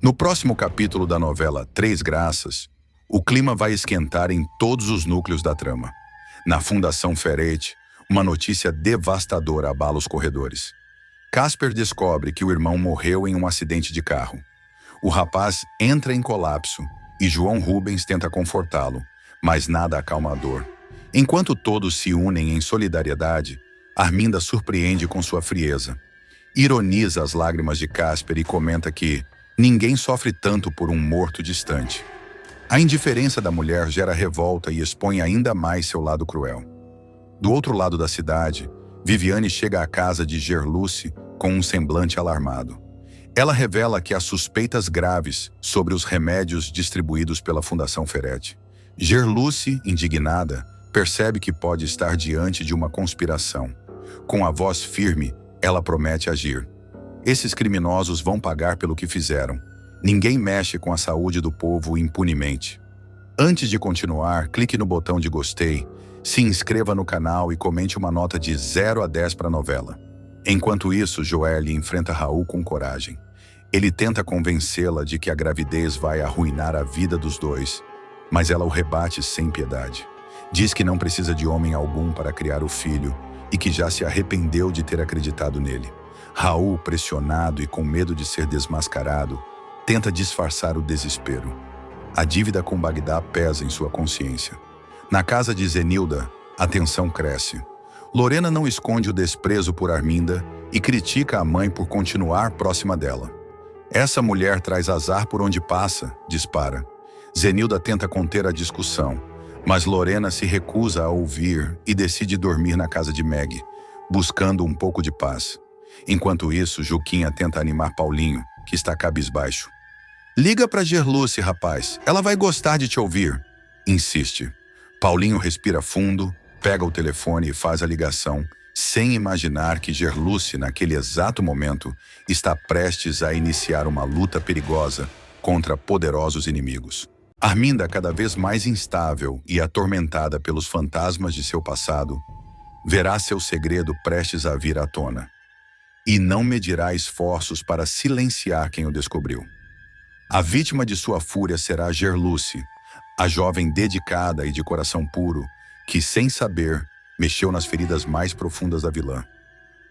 No próximo capítulo da novela Três Graças, o clima vai esquentar em todos os núcleos da trama. Na Fundação Ferretti, uma notícia devastadora abala os corredores. Casper descobre que o irmão morreu em um acidente de carro. O rapaz entra em colapso e João Rubens tenta confortá-lo, mas nada acalma a dor. Enquanto todos se unem em solidariedade, Arminda surpreende com sua frieza. Ironiza as lágrimas de Casper e comenta que ninguém sofre tanto por um morto distante. A indiferença da mulher gera revolta e expõe ainda mais seu lado cruel. Do outro lado da cidade, Viviane chega à casa de Gerluce com um semblante alarmado. Ela revela que há suspeitas graves sobre os remédios distribuídos pela Fundação Ferretti. Gerluce, indignada, percebe que pode estar diante de uma conspiração. Com a voz firme, ela promete agir. Esses criminosos vão pagar pelo que fizeram. Ninguém mexe com a saúde do povo impunemente. Antes de continuar, clique no botão de gostei, se inscreva no canal e comente uma nota de 0 a 10 para a novela. Enquanto isso, Joelle enfrenta Raul com coragem. Ele tenta convencê-la de que a gravidez vai arruinar a vida dos dois, mas ela o rebate sem piedade. Diz que não precisa de homem algum para criar o filho e que já se arrependeu de ter acreditado nele. Raul, pressionado e com medo de ser desmascarado, tenta disfarçar o desespero. A dívida com Bagdá pesa em sua consciência. Na casa de Zenilda, a tensão cresce. Lorena não esconde o desprezo por Arminda e critica a mãe por continuar próxima dela. Essa mulher traz azar por onde passa, dispara. Zenilda tenta conter a discussão, mas Lorena se recusa a ouvir e decide dormir na casa de Meg, buscando um pouco de paz. Enquanto isso, Juquinha tenta animar Paulinho, que está cabisbaixo. Liga pra Gerluce, rapaz. Ela vai gostar de te ouvir. Insiste. Paulinho respira fundo, pega o telefone e faz a ligação, sem imaginar que Gerluce, naquele exato momento, está prestes a iniciar uma luta perigosa contra poderosos inimigos. Arminda, cada vez mais instável e atormentada pelos fantasmas de seu passado, verá seu segredo prestes a vir à tona. E não medirá esforços para silenciar quem o descobriu. A vítima de sua fúria será Gerluce, a jovem dedicada e de coração puro, que, sem saber, mexeu nas feridas mais profundas da vilã.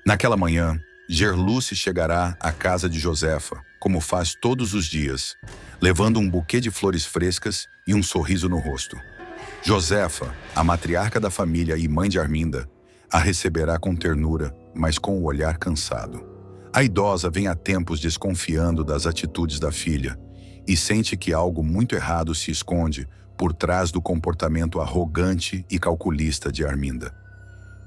Naquela manhã, Gerluce chegará à casa de Josefa, como faz todos os dias, levando um buquê de flores frescas e um sorriso no rosto. Josefa, a matriarca da família e mãe de Arminda, a receberá com ternura, mas com o olhar cansado. A idosa vem há tempos desconfiando das atitudes da filha e sente que algo muito errado se esconde por trás do comportamento arrogante e calculista de Arminda.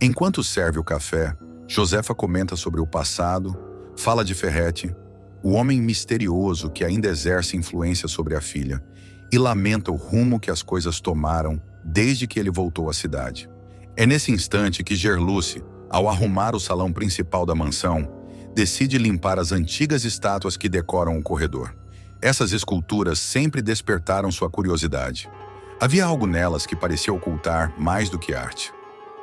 Enquanto serve o café, Josefa comenta sobre o passado, fala de Ferretti, o homem misterioso que ainda exerce influência sobre a filha, e lamenta o rumo que as coisas tomaram desde que ele voltou à cidade. É nesse instante que Gerluce, ao arrumar o salão principal da mansão, decide limpar as antigas estátuas que decoram o corredor. Essas esculturas sempre despertaram sua curiosidade. Havia algo nelas que parecia ocultar mais do que arte.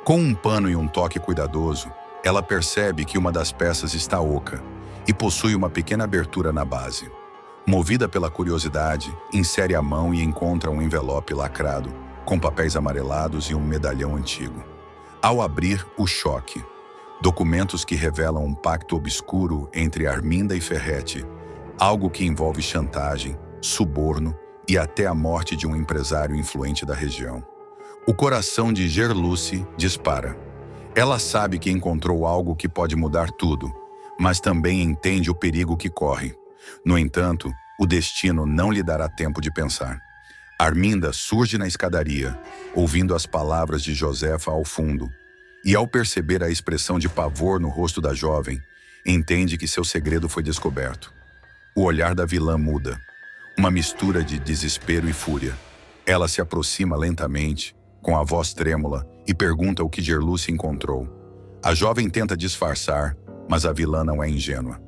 Com um pano e um toque cuidadoso, ela percebe que uma das peças está oca e possui uma pequena abertura na base. Movida pela curiosidade, insere a mão e encontra um envelope lacrado, com papéis amarelados e um medalhão antigo. Ao abrir, o choque. Documentos que revelam um pacto obscuro entre Arminda e Ferretti, algo que envolve chantagem, suborno e até a morte de um empresário influente da região. O coração de Gerluce dispara. Ela sabe que encontrou algo que pode mudar tudo, mas também entende o perigo que corre. No entanto, o destino não lhe dará tempo de pensar. Arminda surge na escadaria, ouvindo as palavras de Josefa ao fundo, e ao perceber a expressão de pavor no rosto da jovem, entende que seu segredo foi descoberto. O olhar da vilã muda, uma mistura de desespero e fúria. Ela se aproxima lentamente, com a voz trêmula, e pergunta o que Gerluce encontrou. A jovem tenta disfarçar, mas a vilã não é ingênua.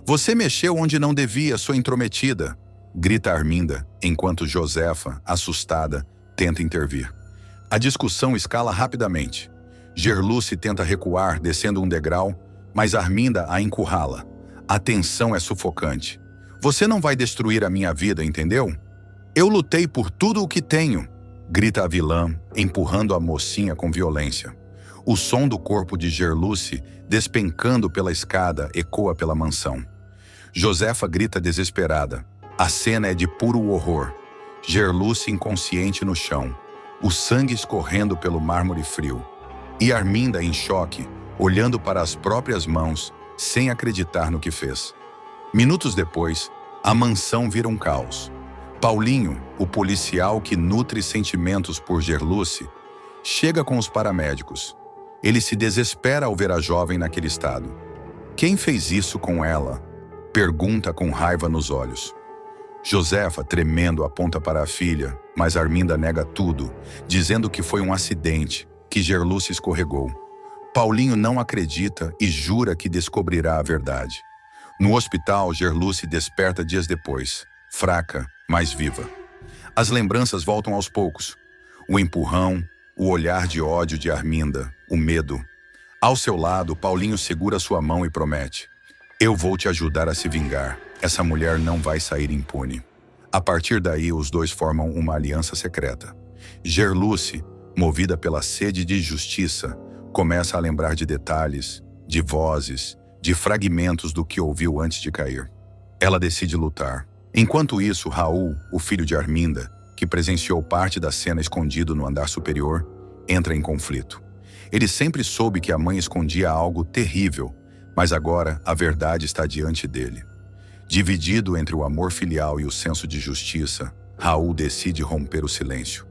"Você mexeu onde não devia, sua intrometida", grita Arminda, enquanto Josefa, assustada, tenta intervir. A discussão escala rapidamente. Gerluce tenta recuar, descendo um degrau, mas Arminda a encurrala. A tensão é sufocante. Você não vai destruir a minha vida, entendeu? Eu lutei por tudo o que tenho, grita a vilã, empurrando a mocinha com violência. O som do corpo de Gerluce despencando pela escada ecoa pela mansão. Josefa grita desesperada. A cena é de puro horror. Gerluce inconsciente no chão, o sangue escorrendo pelo mármore frio. E Arminda em choque, olhando para as próprias mãos, sem acreditar no que fez. Minutos depois, a mansão vira um caos. Paulinho, o policial que nutre sentimentos por Gerluce, chega com os paramédicos. Ele se desespera ao ver a jovem naquele estado. Quem fez isso com ela? Pergunta com raiva nos olhos. Josefa, tremendo, aponta para a filha, mas Arminda nega tudo, dizendo que foi um acidente, que Gerluce escorregou. Paulinho não acredita e jura que descobrirá a verdade. No hospital, Gerluce desperta dias depois, fraca, mas viva. As lembranças voltam aos poucos. O empurrão, o olhar de ódio de Arminda, o medo. Ao seu lado, Paulinho segura sua mão e promete: eu vou te ajudar a se vingar. Essa mulher não vai sair impune. A partir daí, os dois formam uma aliança secreta. Gerluce, movida pela sede de justiça, começa a lembrar de detalhes, de vozes, de fragmentos do que ouviu antes de cair. Ela decide lutar. Enquanto isso, Raul, o filho de Arminda, que presenciou parte da cena escondido no andar superior, entra em conflito. Ele sempre soube que a mãe escondia algo terrível, mas agora a verdade está diante dele. Dividido entre o amor filial e o senso de justiça, Raul decide romper o silêncio.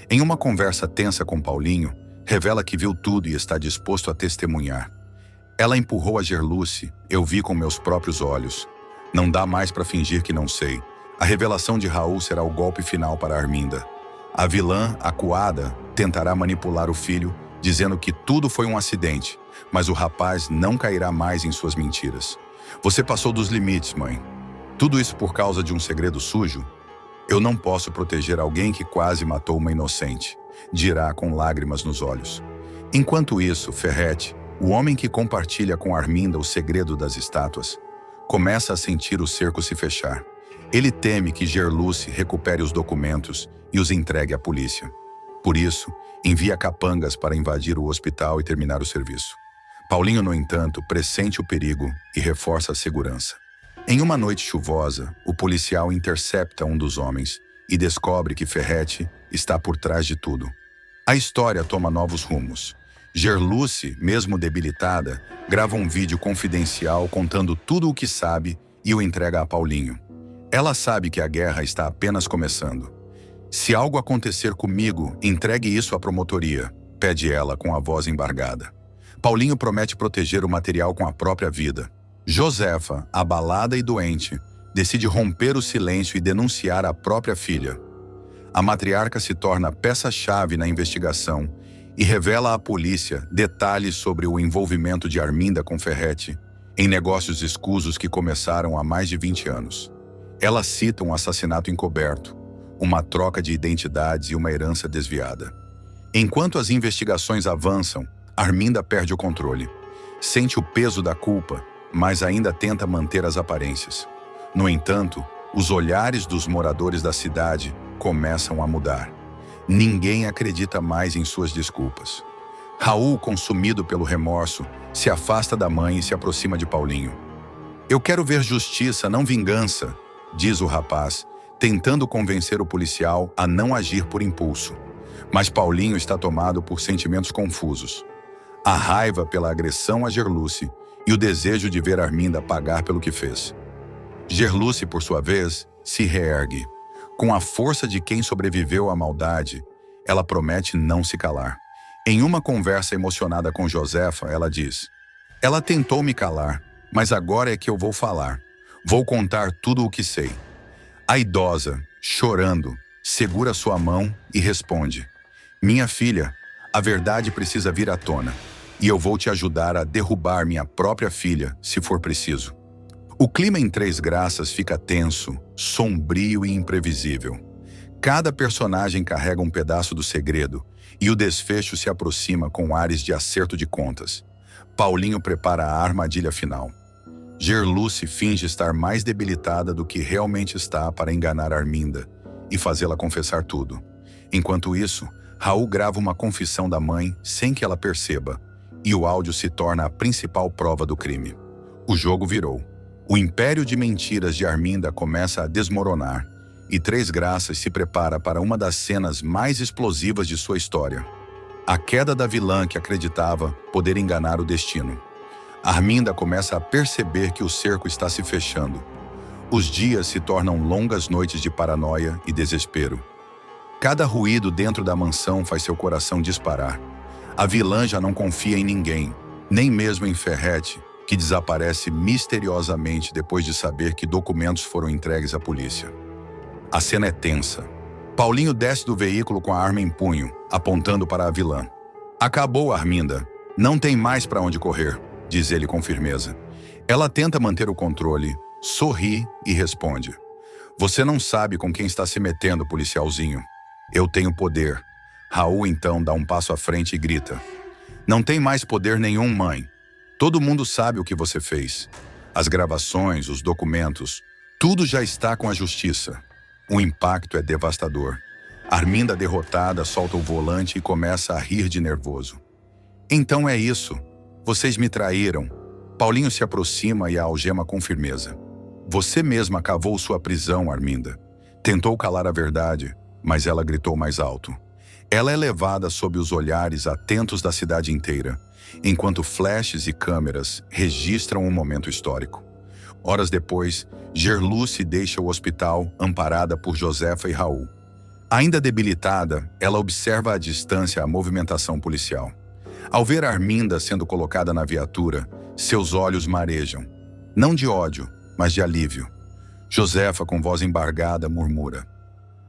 Em uma conversa tensa com Paulinho, revela que viu tudo e está disposto a testemunhar. Ela empurrou a Gerluce, eu vi com meus próprios olhos. Não dá mais para fingir que não sei. A revelação de Raul será o golpe final para Arminda. A vilã, acuada, tentará manipular o filho, dizendo que tudo foi um acidente, mas o rapaz não cairá mais em suas mentiras. Você passou dos limites, mãe. Tudo isso por causa de um segredo sujo? Eu não posso proteger alguém que quase matou uma inocente, dirá com lágrimas nos olhos. Enquanto isso, Ferrete, o homem que compartilha com Arminda o segredo das estátuas, começa a sentir o cerco se fechar. Ele teme que Gerluce recupere os documentos e os entregue à polícia. Por isso, envia capangas para invadir o hospital e terminar o serviço. Paulinho, no entanto, pressente o perigo e reforça a segurança. Em uma noite chuvosa, o policial intercepta um dos homens e descobre que Ferrete está por trás de tudo. A história toma novos rumos. Gerluce, mesmo debilitada, grava um vídeo confidencial contando tudo o que sabe e o entrega a Paulinho. Ela sabe que a guerra está apenas começando. Se algo acontecer comigo, entregue isso à promotoria, pede ela com a voz embargada. Paulinho promete proteger o material com a própria vida. Josefa, abalada e doente, decide romper o silêncio e denunciar a própria filha. A matriarca se torna peça-chave na investigação e revela à polícia detalhes sobre o envolvimento de Arminda com Ferrete em negócios escusos que começaram há mais de 20 anos. Ela cita um assassinato encoberto, uma troca de identidades e uma herança desviada. Enquanto as investigações avançam, Arminda perde o controle. Sente o peso da culpa, mas ainda tenta manter as aparências. No entanto, os olhares dos moradores da cidade começam a mudar. Ninguém acredita mais em suas desculpas. Raul, consumido pelo remorso, se afasta da mãe e se aproxima de Paulinho. Eu quero ver justiça, não vingança, diz o rapaz, tentando convencer o policial a não agir por impulso. Mas Paulinho está tomado por sentimentos confusos. A raiva pela agressão a Gerluce e o desejo de ver Arminda pagar pelo que fez. Gerluce, por sua vez, se reergue. Com a força de quem sobreviveu à maldade, ela promete não se calar. Em uma conversa emocionada com Josefa, ela diz: ela tentou me calar, mas agora é que eu vou falar. Vou contar tudo o que sei. A idosa, chorando, segura sua mão e responde: minha filha, a verdade precisa vir à tona, e eu vou te ajudar a derrubar minha própria filha, se for preciso. O clima em Três Graças fica tenso, sombrio e imprevisível. Cada personagem carrega um pedaço do segredo, e o desfecho se aproxima com ares de acerto de contas. Paulinho prepara a armadilha final. Gerluce finge estar mais debilitada do que realmente está para enganar Arminda e fazê-la confessar tudo. Enquanto isso, Raul grava uma confissão da mãe sem que ela perceba, e o áudio se torna a principal prova do crime. O jogo virou. O império de mentiras de Arminda começa a desmoronar, e Três Graças se prepara para uma das cenas mais explosivas de sua história. A queda da vilã que acreditava poder enganar o destino. Arminda começa a perceber que o cerco está se fechando. Os dias se tornam longas noites de paranoia e desespero. Cada ruído dentro da mansão faz seu coração disparar. A vilã já não confia em ninguém, nem mesmo em Ferrete, que desaparece misteriosamente depois de saber que documentos foram entregues à polícia. A cena é tensa. Paulinho desce do veículo com a arma em punho, apontando para a vilã. "Acabou, Arminda. Não tem mais para onde correr", diz ele com firmeza. Ela tenta manter o controle, sorri e responde: "Você não sabe com quem está se metendo, policialzinho. Eu tenho poder." Raul então dá um passo à frente e grita: "Não tem mais poder nenhum, mãe. Todo mundo sabe o que você fez. As gravações, os documentos, tudo já está com a justiça." O impacto é devastador. Arminda, derrotada, solta o volante e começa a rir de nervoso. "Então é isso. Vocês me traíram." Paulinho se aproxima e a algema com firmeza. "Você mesma cavou sua prisão, Arminda." Tentou calar a verdade, mas ela gritou mais alto. Ela é levada sob os olhares atentos da cidade inteira, enquanto flashes e câmeras registram um momento histórico. Horas depois, Gerluce deixa o hospital, amparada por Josefa e Raul. Ainda debilitada, ela observa à distância a movimentação policial. Ao ver Arminda sendo colocada na viatura, seus olhos marejam. Não de ódio, mas de alívio. Josefa, com voz embargada, murmura: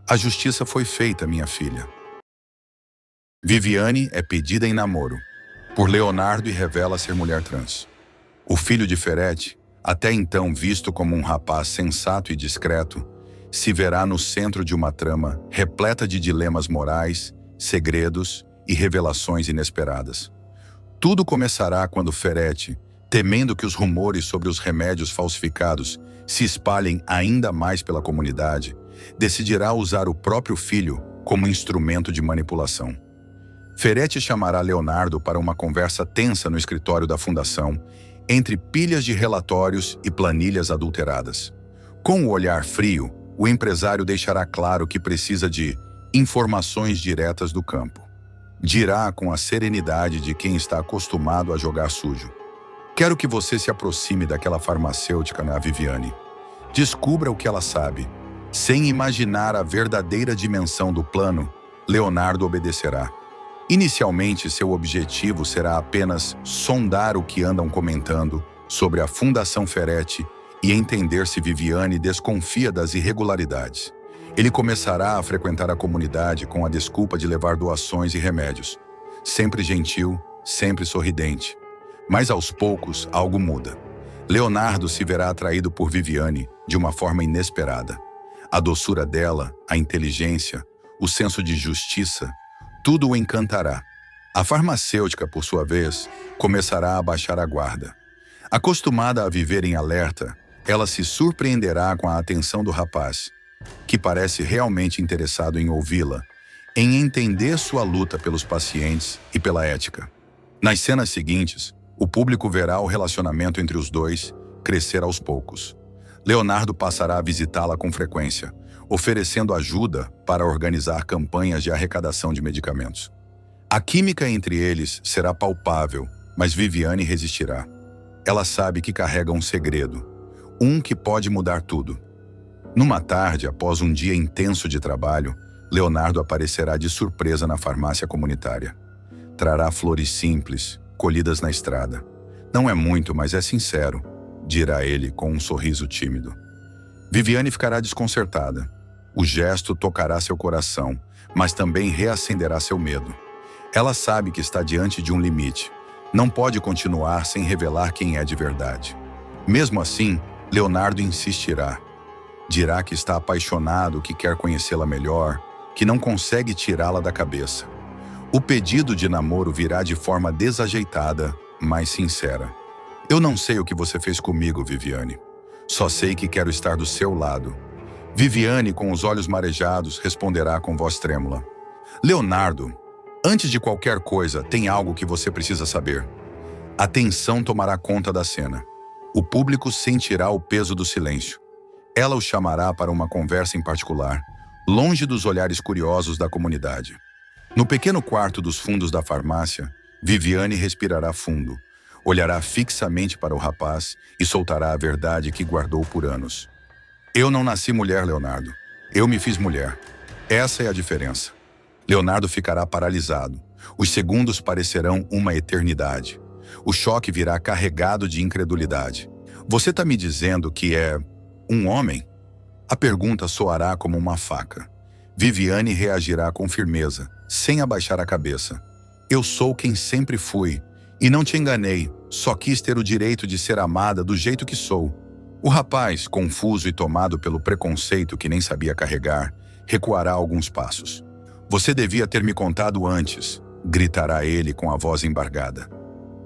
"A justiça foi feita, minha filha." Viviane é pedida em namoro por Leonardo e revela ser mulher trans. O filho de Ferrete, até então visto como um rapaz sensato e discreto, se verá no centro de uma trama repleta de dilemas morais, segredos e revelações inesperadas. Tudo começará quando Ferrete, temendo que os rumores sobre os remédios falsificados se espalhem ainda mais pela comunidade, decidirá usar o próprio filho como instrumento de manipulação. Ferrete chamará Leonardo para uma conversa tensa no escritório da fundação, entre pilhas de relatórios e planilhas adulteradas. Com o olhar frio, o empresário deixará claro que precisa de informações diretas do campo. Dirá com a serenidade de quem está acostumado a jogar sujo: "Quero que você se aproxime daquela farmacêutica na Viviane. Descubra o que ela sabe." Sem imaginar a verdadeira dimensão do plano, Leonardo obedecerá. Inicialmente, seu objetivo será apenas sondar o que andam comentando sobre a Fundação Ferrete e entender se Viviane desconfia das irregularidades. Ele começará a frequentar a comunidade com a desculpa de levar doações e remédios. Sempre gentil, sempre sorridente. Mas aos poucos, algo muda. Leonardo se verá atraído por Viviane de uma forma inesperada. A doçura dela, a inteligência, o senso de justiça, tudo o encantará. A farmacêutica, por sua vez, começará a baixar a guarda. Acostumada a viver em alerta, ela se surpreenderá com a atenção do rapaz, que parece realmente interessado em ouvi-la, em entender sua luta pelos pacientes e pela ética. Nas cenas seguintes, o público verá o relacionamento entre os dois crescer aos poucos. Leonardo passará a visitá-la com frequência, oferecendo ajuda para organizar campanhas de arrecadação de medicamentos. A química entre eles será palpável, mas Viviane resistirá. Ela sabe que carrega um segredo, um que pode mudar tudo. Numa tarde, após um dia intenso de trabalho, Leonardo aparecerá de surpresa na farmácia comunitária. Trará flores simples, colhidas na estrada. "Não é muito, mas é sincero", dirá ele com um sorriso tímido. Viviane ficará desconcertada. O gesto tocará seu coração, mas também reacenderá seu medo. Ela sabe que está diante de um limite. Não pode continuar sem revelar quem é de verdade. Mesmo assim, Leonardo insistirá. Dirá que está apaixonado, que quer conhecê-la melhor, que não consegue tirá-la da cabeça. O pedido de namoro virá de forma desajeitada, mas sincera. Eu não sei o que você fez comigo, Viviane. Só sei que quero estar do seu lado. Viviane, com os olhos marejados, responderá com voz trêmula. Leonardo, antes de qualquer coisa, tem algo que você precisa saber. A tensão tomará conta da cena. O público sentirá o peso do silêncio. Ela o chamará para uma conversa em particular, longe dos olhares curiosos da comunidade. No pequeno quarto dos fundos da farmácia, Viviane respirará fundo, olhará fixamente para o rapaz e soltará a verdade que guardou por anos. Eu não nasci mulher, Leonardo. Eu me fiz mulher. Essa é a diferença. Leonardo ficará paralisado. Os segundos parecerão uma eternidade. O choque virá carregado de incredulidade. Você está me dizendo que é um homem? A pergunta soará como uma faca. Viviane reagirá com firmeza, sem abaixar a cabeça. Eu sou quem sempre fui, e não te enganei, só quis ter o direito de ser amada do jeito que sou. O rapaz, confuso e tomado pelo preconceito que nem sabia carregar, recuará alguns passos. Você devia ter me contado antes, gritará ele com a voz embargada.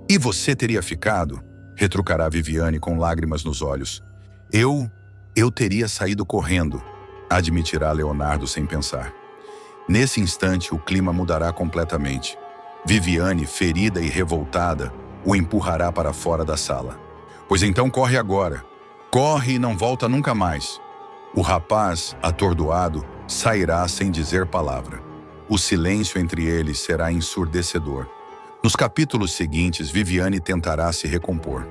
E você teria ficado? Retrucará Viviane com lágrimas nos olhos. Eu teria saído correndo, admitirá Leonardo sem pensar. Nesse instante, o clima mudará completamente. Viviane, ferida e revoltada, o empurrará para fora da sala. Pois então corre agora. Corre e não volta nunca mais. O rapaz, atordoado, sairá sem dizer palavra. O silêncio entre eles será ensurdecedor. Nos capítulos seguintes, Viviane tentará se recompor.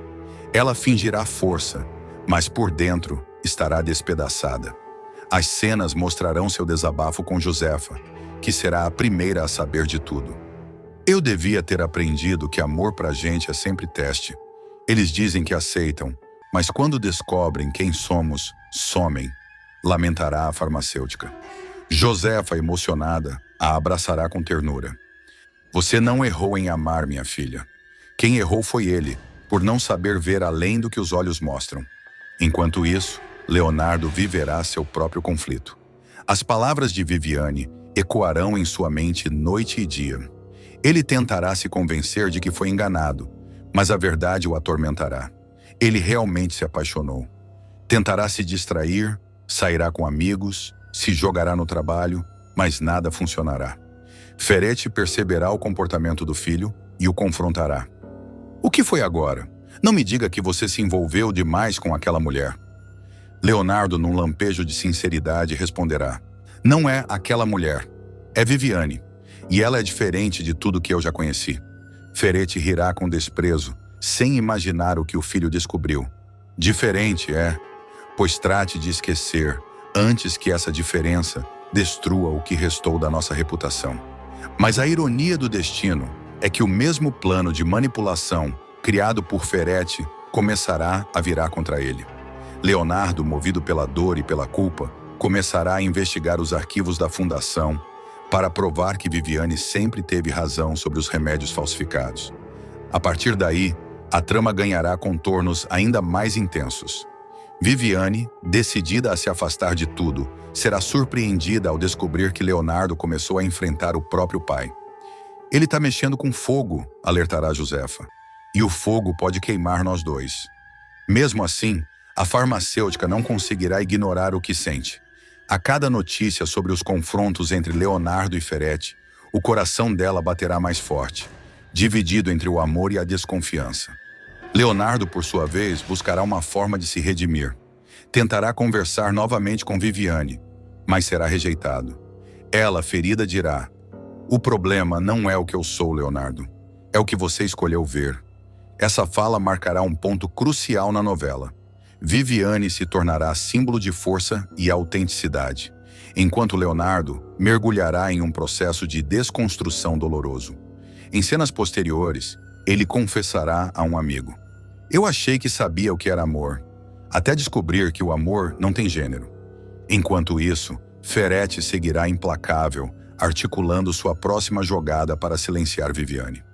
Ela fingirá força, mas por dentro estará despedaçada. As cenas mostrarão seu desabafo com Josefa, que será a primeira a saber de tudo. Eu devia ter aprendido que amor pra gente é sempre teste. Eles dizem que aceitam, mas quando descobrem quem somos, somem, lamentará a farmacêutica. Josefa, emocionada, a abraçará com ternura. Você não errou em amar, minha filha. Quem errou foi ele, por não saber ver além do que os olhos mostram. Enquanto isso, Leonardo viverá seu próprio conflito. As palavras de Viviane ecoarão em sua mente noite e dia. Ele tentará se convencer de que foi enganado, mas a verdade o atormentará. Ele realmente se apaixonou. Tentará se distrair, sairá com amigos, se jogará no trabalho, mas nada funcionará. Ferete perceberá o comportamento do filho e o confrontará. O que foi agora? Não me diga que você se envolveu demais com aquela mulher. Leonardo, num lampejo de sinceridade, responderá. Não é aquela mulher. É Viviane. E ela é diferente de tudo que eu já conheci. Ferete rirá com desprezo, sem imaginar o que o filho descobriu. Diferente, é. Pois trate de esquecer, antes que essa diferença destrua o que restou da nossa reputação. Mas a ironia do destino é que o mesmo plano de manipulação criado por Ferete começará a virar contra ele. Leonardo, movido pela dor e pela culpa, começará a investigar os arquivos da fundação para provar que Viviane sempre teve razão sobre os remédios falsificados. A partir daí, a trama ganhará contornos ainda mais intensos. Viviane, decidida a se afastar de tudo, será surpreendida ao descobrir que Leonardo começou a enfrentar o próprio pai. Ele está mexendo com fogo, alertará Josefa. E o fogo pode queimar nós dois. Mesmo assim, a farmacêutica não conseguirá ignorar o que sente. A cada notícia sobre os confrontos entre Leonardo e Ferete, o coração dela baterá mais forte, dividido entre o amor e a desconfiança. Leonardo, por sua vez, buscará uma forma de se redimir. Tentará conversar novamente com Viviane, mas será rejeitado. Ela, ferida, dirá: o problema não é o que eu sou, Leonardo. É o que você escolheu ver. Essa fala marcará um ponto crucial na novela. Viviane se tornará símbolo de força e autenticidade, enquanto Leonardo mergulhará em um processo de desconstrução doloroso. Em cenas posteriores, ele confessará a um amigo: eu achei que sabia o que era amor, até descobrir que o amor não tem gênero. Enquanto isso, Ferete seguirá implacável, articulando sua próxima jogada para silenciar Viviane.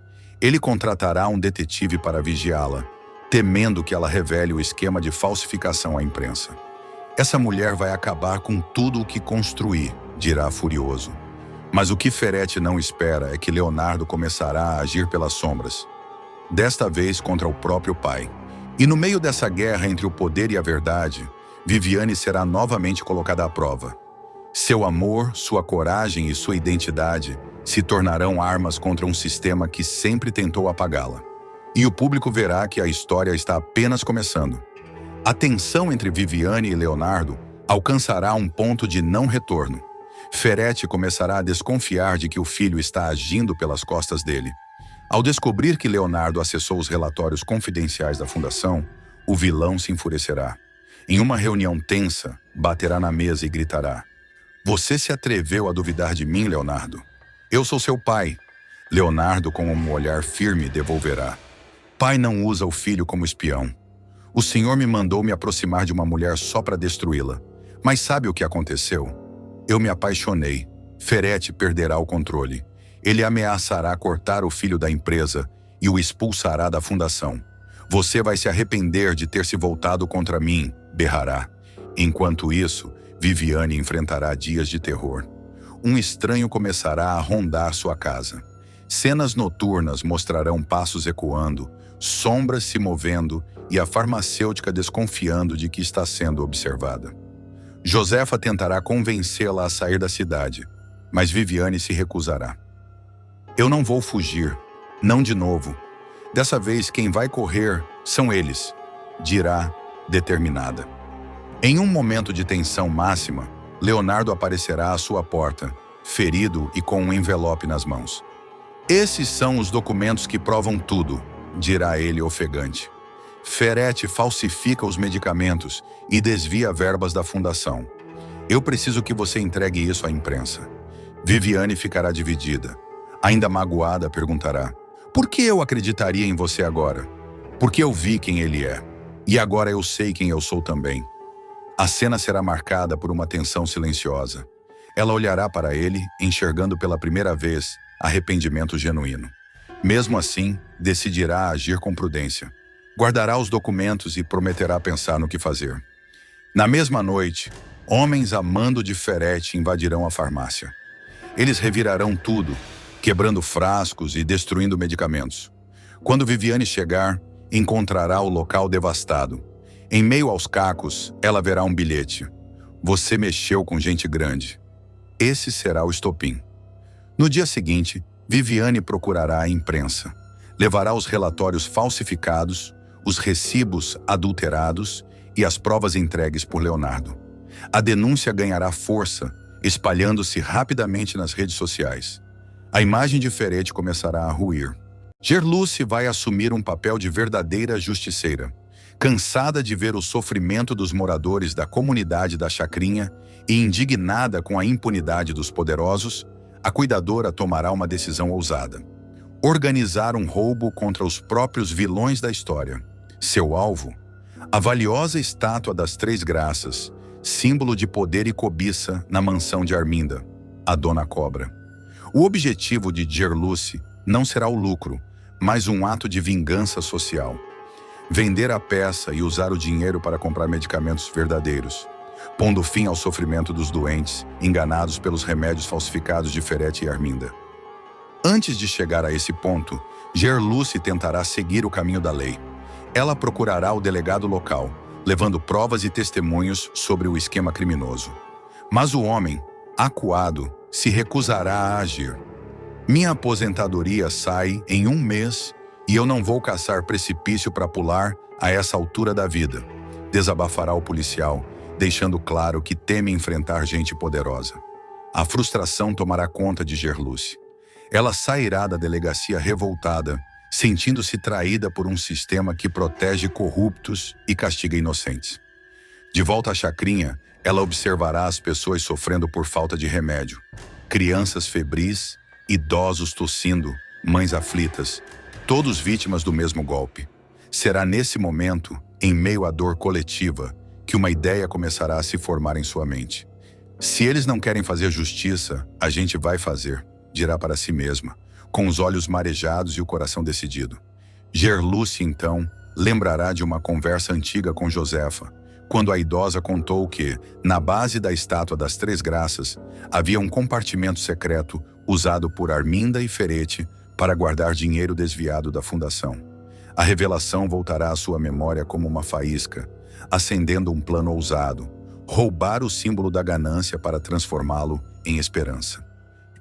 Ele contratará um detetive para vigiá-la, temendo que ela revele o esquema de falsificação à imprensa. Essa mulher vai acabar com tudo o que construí, dirá furioso. Mas o que Ferete não espera é que Leonardo começará a agir pelas sombras. Desta vez contra o próprio pai, E no meio dessa guerra entre o poder e a verdade, Viviane será novamente colocada à prova. Seu amor, sua coragem e sua identidade se tornarão armas contra um sistema que sempre tentou apagá-la. E o público verá que a história está apenas começando. A tensão entre Viviane e Leonardo alcançará um ponto de não retorno. Ferretti começará a desconfiar de que o filho está agindo pelas costas dele. Ao descobrir que Leonardo acessou os relatórios confidenciais da fundação, o vilão se enfurecerá. Em uma reunião tensa, baterá na mesa e gritará: "Você se atreveu a duvidar de mim, Leonardo? Eu sou seu pai." Leonardo, com um olhar firme, devolverá: "Pai não usa o filho como espião. O senhor me mandou me aproximar de uma mulher só para destruí-la. Mas sabe o que aconteceu? Eu me apaixonei. Ferretti perderá o controle. Ele ameaçará cortar o filho da empresa e o expulsará da fundação. Você vai se arrepender de ter se voltado contra mim", berrará. Enquanto isso, Viviane enfrentará dias de terror. Um estranho começará a rondar sua casa. Cenas noturnas mostrarão passos ecoando, sombras se movendo e a farmacêutica desconfiando de que está sendo observada. Josefa tentará convencê-la a sair da cidade, mas Viviane se recusará. "Eu não vou fugir, não de novo. Dessa vez quem vai correr são eles", dirá, determinada. Em um momento de tensão máxima, Leonardo aparecerá à sua porta, ferido e com um envelope nas mãos. "Esses são os documentos que provam tudo", dirá ele ofegante. "Ferretti falsifica os medicamentos e desvia verbas da fundação. Eu preciso que você entregue isso à imprensa." Viviane ficará dividida. Ainda magoada, perguntará: "Por que eu acreditaria em você agora?" "Porque eu vi quem ele é. E agora eu sei quem eu sou também." A cena será marcada por uma tensão silenciosa. Ela olhará para ele, enxergando pela primeira vez arrependimento genuíno. Mesmo assim, decidirá agir com prudência. Guardará os documentos e prometerá pensar no que fazer. Na mesma noite, homens a mando de Ferretti invadirão a farmácia. Eles revirarão tudo, quebrando frascos e destruindo medicamentos. Quando Viviane chegar, encontrará o local devastado. Em meio aos cacos, ela verá um bilhete: "Você mexeu com gente grande." Esse será o estopim. No dia seguinte, Viviane procurará a imprensa. Levará os relatórios falsificados, os recibos adulterados e as provas entregues por Leonardo. A denúncia ganhará força, espalhando-se rapidamente nas redes sociais. A imagem de Ferretti começará a ruir. Gerluce vai assumir um papel de verdadeira justiceira. Cansada de ver o sofrimento dos moradores da comunidade da Chacrinha e indignada com a impunidade dos poderosos, a cuidadora tomará uma decisão ousada: organizar um roubo contra os próprios vilões da história. Seu alvo? A valiosa estátua das Três Graças, símbolo de poder e cobiça na mansão de Arminda, a Dona Cobra. O objetivo de Gerluce não será o lucro, mas um ato de vingança social. Vender a peça e usar o dinheiro para comprar medicamentos verdadeiros, pondo fim ao sofrimento dos doentes, enganados pelos remédios falsificados de Ferretti e Arminda. Antes de chegar a esse ponto, Gerluce tentará seguir o caminho da lei. Ela procurará o delegado local, levando provas e testemunhos sobre o esquema criminoso. Mas o homem, acuado, se recusará a agir. "Minha aposentadoria sai em 1 mês e eu não vou caçar precipício para pular a essa altura da vida", desabafará o policial, deixando claro que teme enfrentar gente poderosa. A frustração tomará conta de Gerluce. Ela sairá da delegacia revoltada, sentindo-se traída por um sistema que protege corruptos e castiga inocentes. De volta à chacrinha, ela observará as pessoas sofrendo por falta de remédio. Crianças febris, idosos tossindo, mães aflitas, todos vítimas do mesmo golpe. Será nesse momento, em meio à dor coletiva, que uma ideia começará a se formar em sua mente. "Se eles não querem fazer justiça, a gente vai fazer", dirá para si mesma, com os olhos marejados e o coração decidido. Gerluce, então, lembrará de uma conversa antiga com Josefa, quando a idosa contou que, na base da estátua das Três Graças, havia um compartimento secreto usado por Arminda e Ferretti para guardar dinheiro desviado da fundação. A revelação voltará à sua memória como uma faísca, acendendo um plano ousado, roubar o símbolo da ganância para transformá-lo em esperança.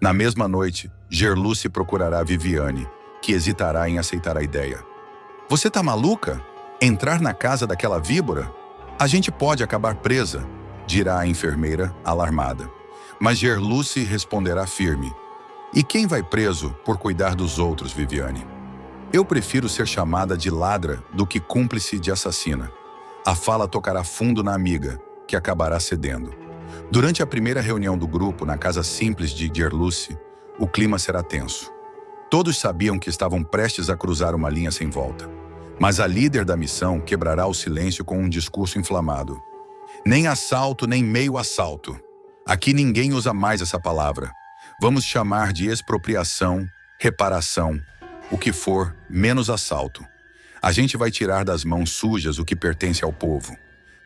Na mesma noite, Gerluce procurará Viviane, que hesitará em aceitar a ideia. Você tá maluca? Entrar na casa daquela víbora? A gente pode acabar presa, dirá a enfermeira, alarmada. Mas Gerluce responderá firme. E quem vai preso por cuidar dos outros, Viviane? Eu prefiro ser chamada de ladra do que cúmplice de assassina. A fala tocará fundo na amiga, que acabará cedendo. Durante a primeira reunião do grupo na casa simples de Gerluce, o clima será tenso. Todos sabiam que estavam prestes a cruzar uma linha sem volta. Mas a líder da missão quebrará o silêncio com um discurso inflamado. Nem assalto, nem meio assalto. Aqui ninguém usa mais essa palavra. Vamos chamar de expropriação, reparação, o que for, menos assalto. A gente vai tirar das mãos sujas o que pertence ao povo.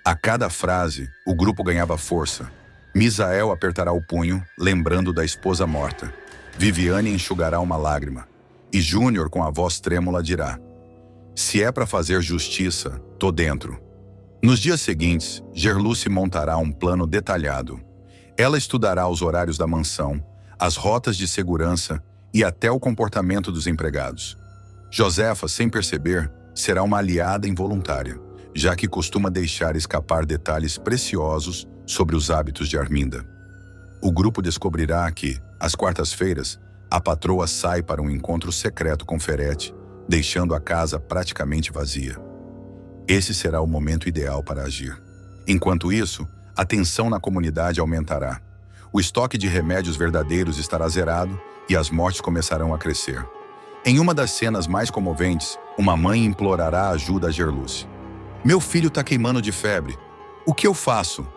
A cada frase, o grupo ganhava força. Misael apertará o punho, lembrando da esposa morta. Viviane enxugará uma lágrima. E Júnior, com a voz trêmula, dirá: se é para fazer justiça, tô dentro. Nos dias seguintes, Gerluce montará um plano detalhado. Ela estudará os horários da mansão, as rotas de segurança e até o comportamento dos empregados. Josefa, sem perceber, será uma aliada involuntária, já que costuma deixar escapar detalhes preciosos sobre os hábitos de Arminda. O grupo descobrirá que, às quartas-feiras, a patroa sai para um encontro secreto com Ferete, deixando a casa praticamente vazia. Esse será o momento ideal para agir. Enquanto isso, a tensão na comunidade aumentará. O estoque de remédios verdadeiros estará zerado e as mortes começarão a crescer. Em uma das cenas mais comoventes, uma mãe implorará ajuda a Gerluce. Meu filho está queimando de febre. O que eu faço?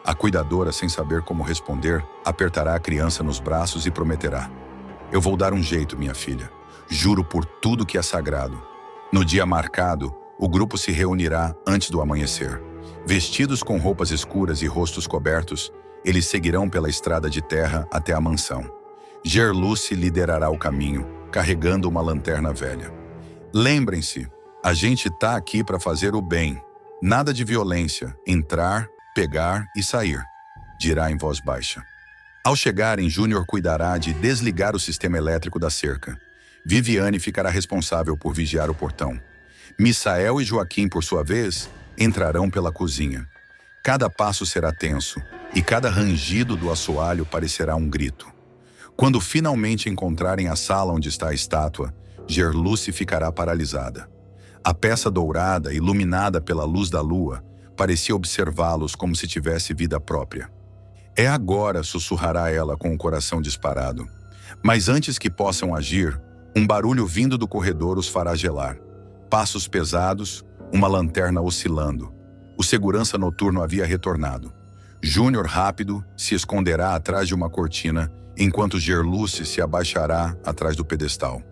A cuidadora, sem saber como responder, apertará a criança nos braços e prometerá: eu vou dar um jeito, minha filha. Juro por tudo que é sagrado. No dia marcado, o grupo se reunirá antes do amanhecer. Vestidos com roupas escuras e rostos cobertos, eles seguirão pela estrada de terra até a mansão. Gerluce liderará o caminho, carregando uma lanterna velha. Lembrem-se, a gente tá aqui para fazer o bem. Nada de violência, entrar, pegar e sair, dirá em voz baixa. Ao chegarem, Júnior cuidará de desligar o sistema elétrico da cerca. Viviane ficará responsável por vigiar o portão. Misael e Joaquim, por sua vez, entrarão pela cozinha. Cada passo será tenso, e cada rangido do assoalho parecerá um grito. Quando finalmente encontrarem a sala onde está a estátua, Gerluce ficará paralisada. A peça dourada, iluminada pela luz da lua, parecia observá-los como se tivesse vida própria. É agora, sussurrará ela com o coração disparado. Mas antes que possam agir, um barulho vindo do corredor os fará gelar. Passos pesados, uma lanterna oscilando. O segurança noturno havia retornado. Júnior, rápido, se esconderá atrás de uma cortina, enquanto Gerluce se abaixará atrás do pedestal.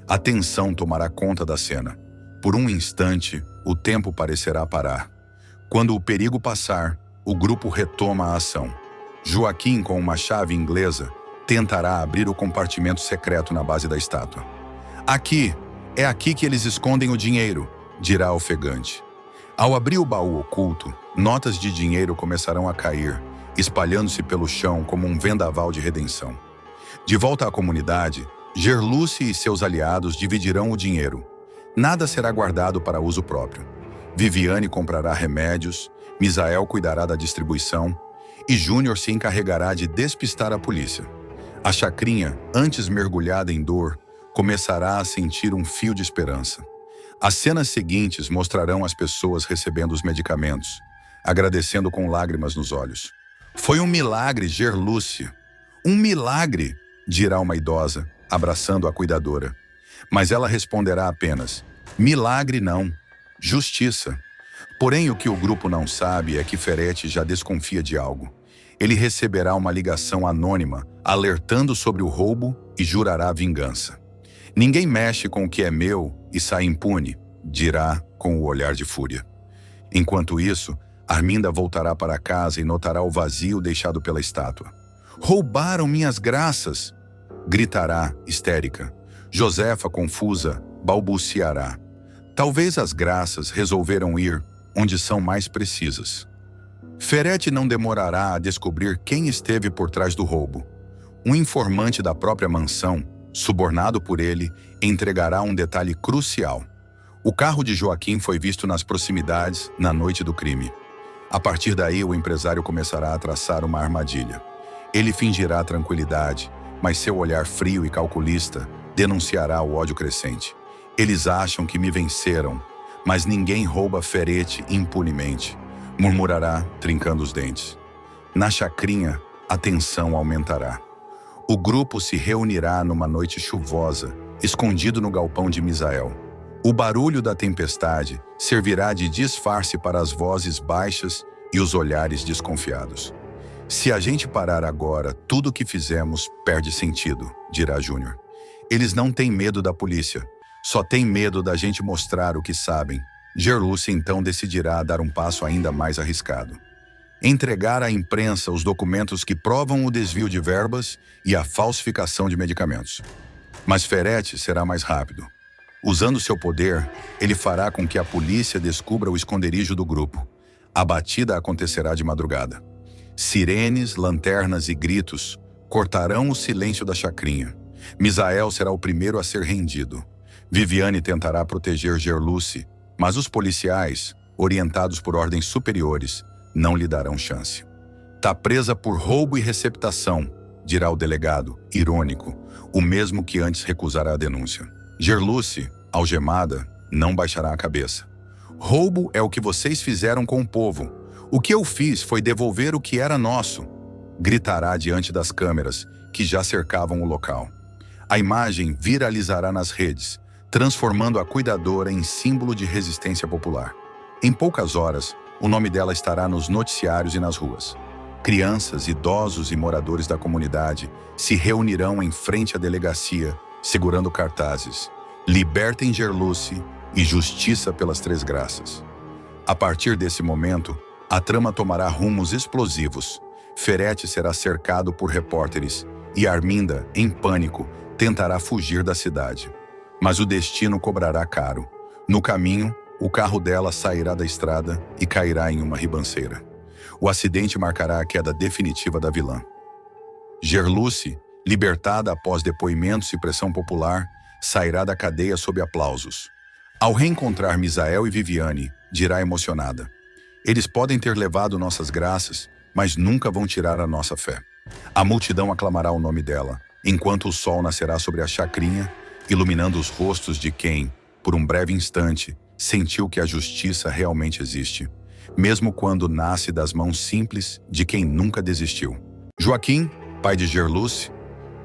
A tensão tomará conta da cena. Por um instante, o tempo parecerá parar. Quando o perigo passar, o grupo retoma a ação. Joaquim, com uma chave inglesa, tentará abrir o compartimento secreto na base da estátua. Aqui, é aqui que eles escondem o dinheiro, dirá ofegante. Ao abrir o baú oculto, notas de dinheiro começarão a cair, espalhando-se pelo chão como um vendaval de redenção. De volta à comunidade, Gerluce e seus aliados dividirão o dinheiro. Nada será guardado para uso próprio. Viviane comprará remédios, Misael cuidará da distribuição e Júnior se encarregará de despistar a polícia. A chacrinha, antes mergulhada em dor, começará a sentir um fio de esperança. As cenas seguintes mostrarão as pessoas recebendo os medicamentos, agradecendo com lágrimas nos olhos. Foi um milagre, Gerluce. Um milagre, dirá uma idosa, abraçando a cuidadora. Mas ela responderá apenas: milagre não, justiça. Porém, o que o grupo não sabe é que Ferete já desconfia de algo. Ele receberá uma ligação anônima, alertando sobre o roubo e jurará vingança. Ninguém mexe com o que é meu e sai impune, dirá com o olhar de fúria. Enquanto isso, Arminda voltará para casa e notará o vazio deixado pela estátua. Roubaram minhas graças! Gritará, histérica. Josefa, confusa, balbuciará. Talvez as graças resolveram ir onde são mais precisas. Ferete não demorará a descobrir quem esteve por trás do roubo. Um informante da própria mansão, subornado por ele, entregará um detalhe crucial. O carro de Joaquim foi visto nas proximidades na noite do crime. A partir daí, o empresário começará a traçar uma armadilha. Ele fingirá tranquilidade, mas seu olhar frio e calculista denunciará o ódio crescente. Eles acham que me venceram, mas ninguém rouba Ferete impunemente, murmurará, trincando os dentes. Na chacrinha, a tensão aumentará. O grupo se reunirá numa noite chuvosa, escondido no galpão de Misael. O barulho da tempestade servirá de disfarce para as vozes baixas e os olhares desconfiados. Se a gente parar agora, tudo o que fizemos perde sentido, dirá Júnior. Eles não têm medo da polícia, só têm medo da gente mostrar o que sabem. Gerluce então decidirá dar um passo ainda mais arriscado. Entregar à imprensa os documentos que provam o desvio de verbas e a falsificação de medicamentos. Mas Ferete será mais rápido. Usando seu poder, ele fará com que a polícia descubra o esconderijo do grupo. A batida acontecerá de madrugada. Sirenes, lanternas e gritos cortarão o silêncio da chacrinha. Misael será o primeiro a ser rendido. Viviane tentará proteger Gerluce, mas os policiais, orientados por ordens superiores, não lhe darão chance. Tá presa por roubo e receptação, dirá o delegado, irônico, o mesmo que antes recusara a denúncia. Gerluce, algemada, não baixará a cabeça. Roubo é o que vocês fizeram com o povo. O que eu fiz foi devolver o que era nosso, gritará diante das câmeras que já cercavam o local. A imagem viralizará nas redes, transformando a cuidadora em símbolo de resistência popular. Em poucas horas, o nome dela estará nos noticiários e nas ruas. Crianças, idosos e moradores da comunidade se reunirão em frente à delegacia, segurando cartazes: Libertem Gerluce e Justiça pelas Três Graças. A partir desse momento, a trama tomará rumos explosivos. Ferete será cercado por repórteres e Arminda, em pânico, tentará fugir da cidade. Mas o destino cobrará caro. No caminho, o carro dela sairá da estrada e cairá em uma ribanceira. O acidente marcará a queda definitiva da vilã. Gerluce, libertada após depoimentos e pressão popular, sairá da cadeia sob aplausos. Ao reencontrar Misael e Viviane, dirá emocionada: Eles podem ter levado nossas graças, mas nunca vão tirar a nossa fé. A multidão aclamará o nome dela, enquanto o sol nascerá sobre a chacrinha, iluminando os rostos de quem, por um breve instante, sentiu que a justiça realmente existe, mesmo quando nasce das mãos simples de quem nunca desistiu. Joaquim, pai de Gerluce,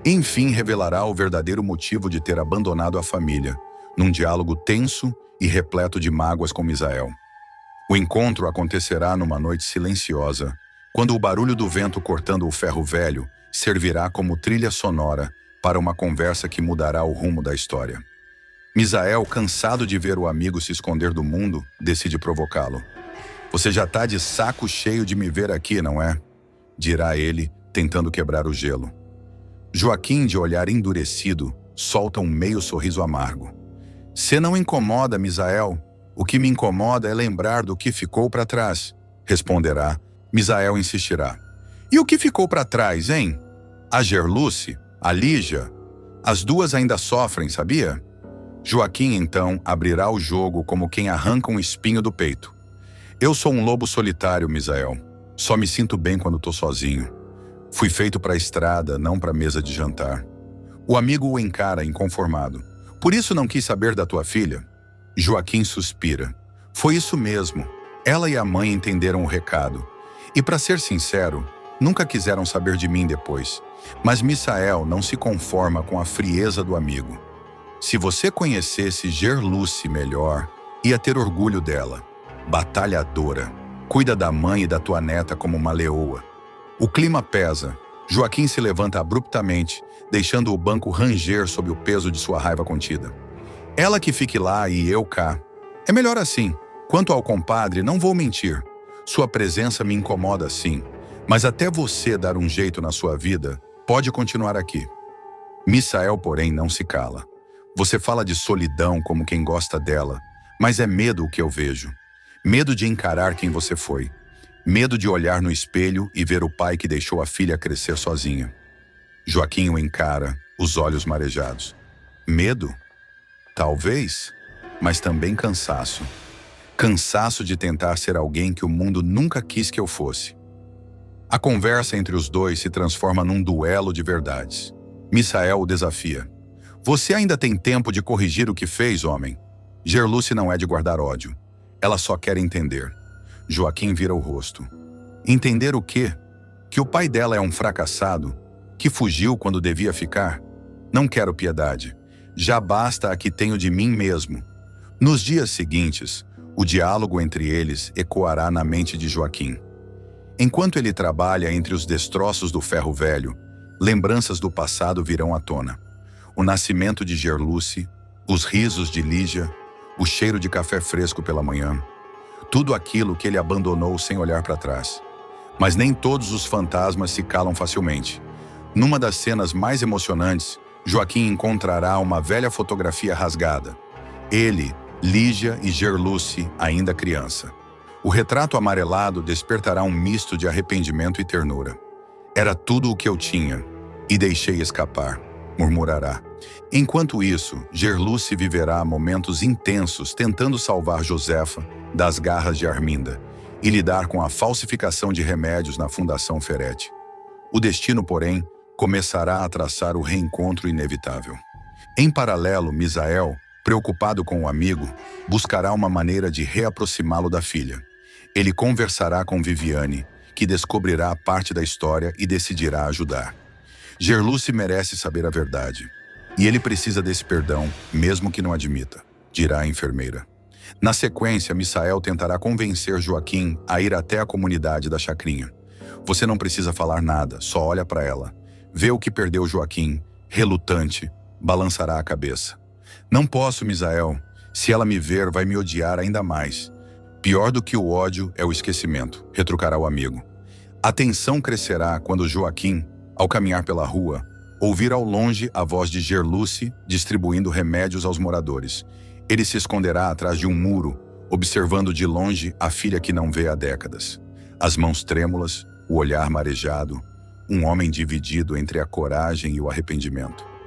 enfim revelará o verdadeiro motivo de ter abandonado a família, num diálogo tenso e repleto de mágoas com Misael. O encontro acontecerá numa noite silenciosa, quando o barulho do vento cortando o ferro velho servirá como trilha sonora para uma conversa que mudará o rumo da história. Misael, cansado de ver o amigo se esconder do mundo, decide provocá-lo. Você já tá de saco cheio de me ver aqui, não é? Dirá ele, tentando quebrar o gelo. Joaquim, de olhar endurecido, solta um meio sorriso amargo. Cê não incomoda, Misael. O que me incomoda é lembrar do que ficou para trás, responderá. Misael insistirá. E o que ficou para trás, hein? A Gerluce, a Lígia, as duas ainda sofrem, sabia? Joaquim, então, abrirá o jogo como quem arranca um espinho do peito. Eu sou um lobo solitário, Misael. Só me sinto bem quando tô sozinho. Fui feito para a estrada, não para a mesa de jantar. O amigo o encara, inconformado. Por isso não quis saber da tua filha? Joaquim suspira. Foi isso mesmo. Ela e a mãe entenderam o recado. E, para ser sincero, nunca quiseram saber de mim depois. Mas Misael não se conforma com a frieza do amigo. Se você conhecesse Gerluce melhor, ia ter orgulho dela. Batalhadora. Cuida da mãe e da tua neta como uma leoa. O clima pesa. Joaquim se levanta abruptamente, deixando o banco ranger sob o peso de sua raiva contida. Ela que fique lá e eu cá. É melhor assim. Quanto ao compadre, não vou mentir. Sua presença me incomoda sim. Mas até você dar um jeito na sua vida, pode continuar aqui. Misael, porém, não se cala. Você fala de solidão como quem gosta dela, Mas é medo o que eu vejo. Medo de encarar quem você foi. Medo de olhar no espelho e ver o pai que deixou a filha crescer sozinha. Joaquim o encara, os olhos marejados. Medo? Talvez, mas também cansaço. Cansaço de tentar ser alguém que o mundo nunca quis que eu fosse. A conversa entre os dois se transforma num duelo de verdades. Misael o desafia. Você ainda tem tempo de corrigir o que fez, homem? Gerluce não é de guardar ódio. Ela só quer entender. Joaquim vira o rosto. Entender o quê? Que o pai dela é um fracassado? Que fugiu quando devia ficar? Não quero piedade. Já basta a que tenho de mim mesmo. Nos dias seguintes, o diálogo entre eles ecoará na mente de Joaquim. Enquanto ele trabalha entre os destroços do ferro velho, lembranças do passado virão à tona. O nascimento de Gerluce, os risos de Lígia, o cheiro de café fresco pela manhã. Tudo aquilo que ele abandonou sem olhar para trás. Mas nem todos os fantasmas se calam facilmente. Numa das cenas mais emocionantes, Joaquim encontrará uma velha fotografia rasgada. Ele, Lígia e Gerluce, ainda criança. O retrato amarelado despertará um misto de arrependimento e ternura. Era tudo o que eu tinha, e deixei escapar, murmurará. Enquanto isso, Gerluce viverá momentos intensos tentando salvar Josefa das garras de Arminda e lidar com a falsificação de remédios na Fundação Ferete. O destino, porém, começará a traçar o reencontro inevitável. Em paralelo, Misael, preocupado com o amigo, buscará uma maneira de reaproximá-lo da filha. Ele conversará com Viviane, que descobrirá parte da história e decidirá ajudar. Gerluce merece saber a verdade. E ele precisa desse perdão, mesmo que não admita, dirá a enfermeira. Na sequência, Misael tentará convencer Joaquim a ir até a comunidade da chacrinha. Você não precisa falar nada, só olha para ela. Vê o que perdeu Joaquim, relutante, balançará a cabeça. Não posso, Misael. Se ela me ver, vai me odiar ainda mais. Pior do que o ódio é o esquecimento, retrucará o amigo. A tensão crescerá quando Joaquim, ao caminhar pela rua, ouvir ao longe a voz de Gerluce distribuindo remédios aos moradores. Ele se esconderá atrás de um muro, observando de longe a filha que não vê há décadas. As mãos trêmulas, o olhar marejado, um homem dividido entre a coragem e o arrependimento.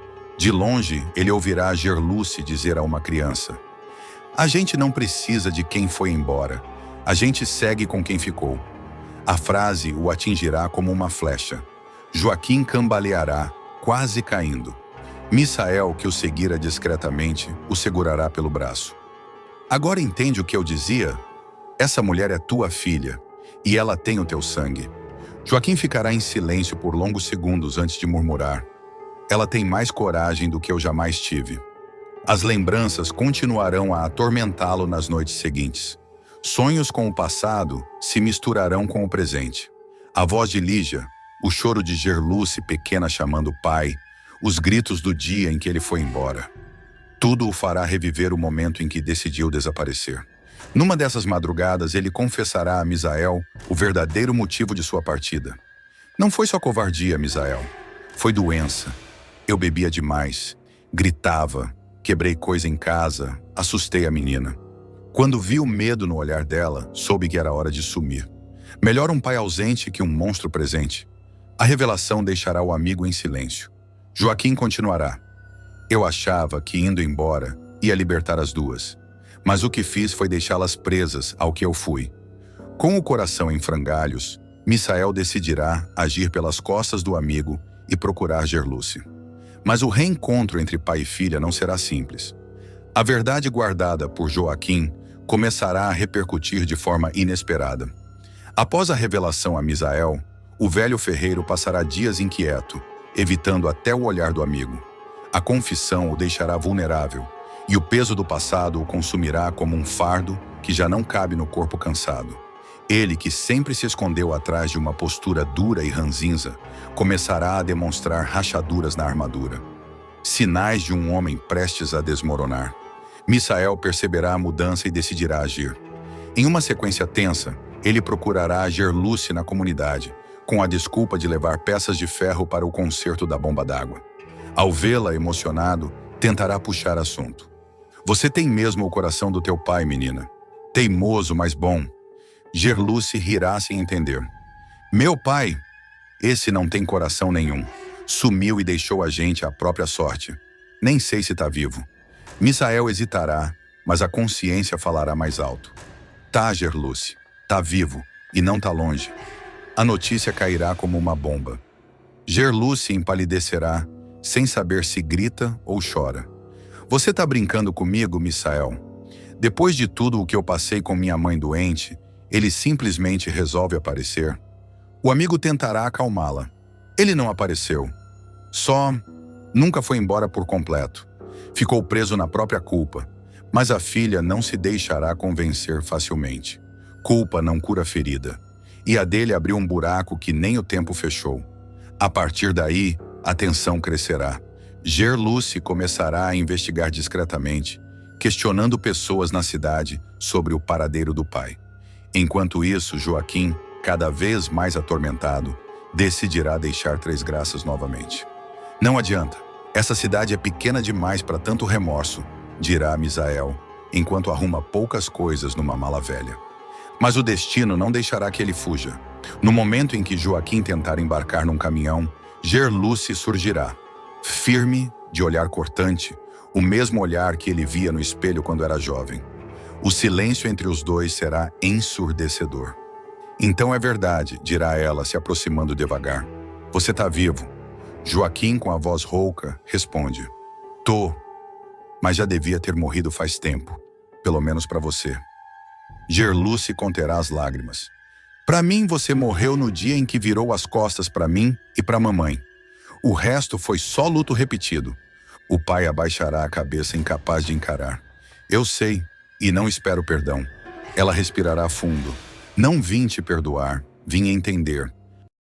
De longe, ele ouvirá Gerluce dizer a uma criança: a gente não precisa de quem foi embora, a gente segue com quem ficou. A frase o atingirá como uma flecha. Joaquim cambaleará, quase caindo. Misael, que o seguira discretamente, o segurará pelo braço. Agora entende o que eu dizia? Essa mulher é tua filha, e ela tem o teu sangue. Joaquim ficará em silêncio por longos segundos antes de murmurar: ela tem mais coragem do que eu jamais tive. As lembranças continuarão a atormentá-lo nas noites seguintes. Sonhos com o passado se misturarão com o presente. A voz de Lígia, o choro de Gerluce pequena chamando o pai, os gritos do dia em que ele foi embora. Tudo o fará reviver o momento em que decidiu desaparecer. Numa dessas madrugadas, ele confessará a Misael o verdadeiro motivo de sua partida. Não foi só covardia, Misael. Foi doença. Eu bebia demais, gritava, quebrei coisa em casa, assustei a menina. Quando vi o medo no olhar dela, soube que era hora de sumir. Melhor um pai ausente que um monstro presente. A revelação deixará o amigo em silêncio. Joaquim continuará. Eu achava que, indo embora, ia libertar as duas. Mas o que fiz foi deixá-las presas ao que eu fui. Com o coração em frangalhos, Misael decidirá agir pelas costas do amigo e procurar Gerluce. Mas o reencontro entre pai e filha não será simples. A verdade guardada por Joaquim começará a repercutir de forma inesperada. Após a revelação a Misael, o velho ferreiro passará dias inquieto, evitando até o olhar do amigo. A confissão o deixará vulnerável, e o peso do passado o consumirá como um fardo que já não cabe no corpo cansado. Ele, que sempre se escondeu atrás de uma postura dura e ranzinza, começará a demonstrar rachaduras na armadura. Sinais de um homem prestes a desmoronar. Misael perceberá a mudança e decidirá agir. Em uma sequência tensa, ele procurará Gerluce na comunidade, com a desculpa de levar peças de ferro para o conserto da bomba d'água. Ao vê-la emocionado, tentará puxar assunto. Você tem mesmo o coração do teu pai, menina. Teimoso, mas bom. Gerluce rirá sem entender. Meu pai, esse não tem coração nenhum. Sumiu e deixou a gente à própria sorte. Nem sei se tá vivo. Misael hesitará, mas a consciência falará mais alto. Tá, Gerluce, tá vivo e não tá longe. A notícia cairá como uma bomba. Gerluce empalidecerá, sem saber se grita ou chora. Você tá brincando comigo, Misael? Depois de tudo o que eu passei com minha mãe doente, ele simplesmente resolve aparecer? O amigo tentará acalmá-la. Ele não apareceu. Só nunca foi embora por completo. Ficou preso na própria culpa. Mas a filha não se deixará convencer facilmente. Culpa não cura ferida. E a dele abriu um buraco que nem o tempo fechou. A partir daí, a tensão crescerá. Gerluce começará a investigar discretamente, questionando pessoas na cidade sobre o paradeiro do pai. Enquanto isso, Joaquim, cada vez mais atormentado, decidirá deixar Três Graças novamente. Não adianta. Essa cidade é pequena demais para tanto remorso, dirá Misael, enquanto arruma poucas coisas numa mala velha. Mas o destino não deixará que ele fuja. No momento em que Joaquim tentar embarcar num caminhão, Gerluce surgirá. Firme, de olhar cortante, o mesmo olhar que ele via no espelho quando era jovem. O silêncio entre os dois será ensurdecedor. Então é verdade, dirá ela, se aproximando devagar. Você tá vivo. Joaquim, com a voz rouca, responde. Tô, mas já devia ter morrido faz tempo. Pelo menos para você. Gerluce conterá as lágrimas. Para mim, você morreu no dia em que virou as costas para mim e para mamãe. O resto foi só luto repetido. O pai abaixará a cabeça incapaz de encarar. Eu sei, e não espero perdão. Ela respirará fundo. Não vim te perdoar, vim entender.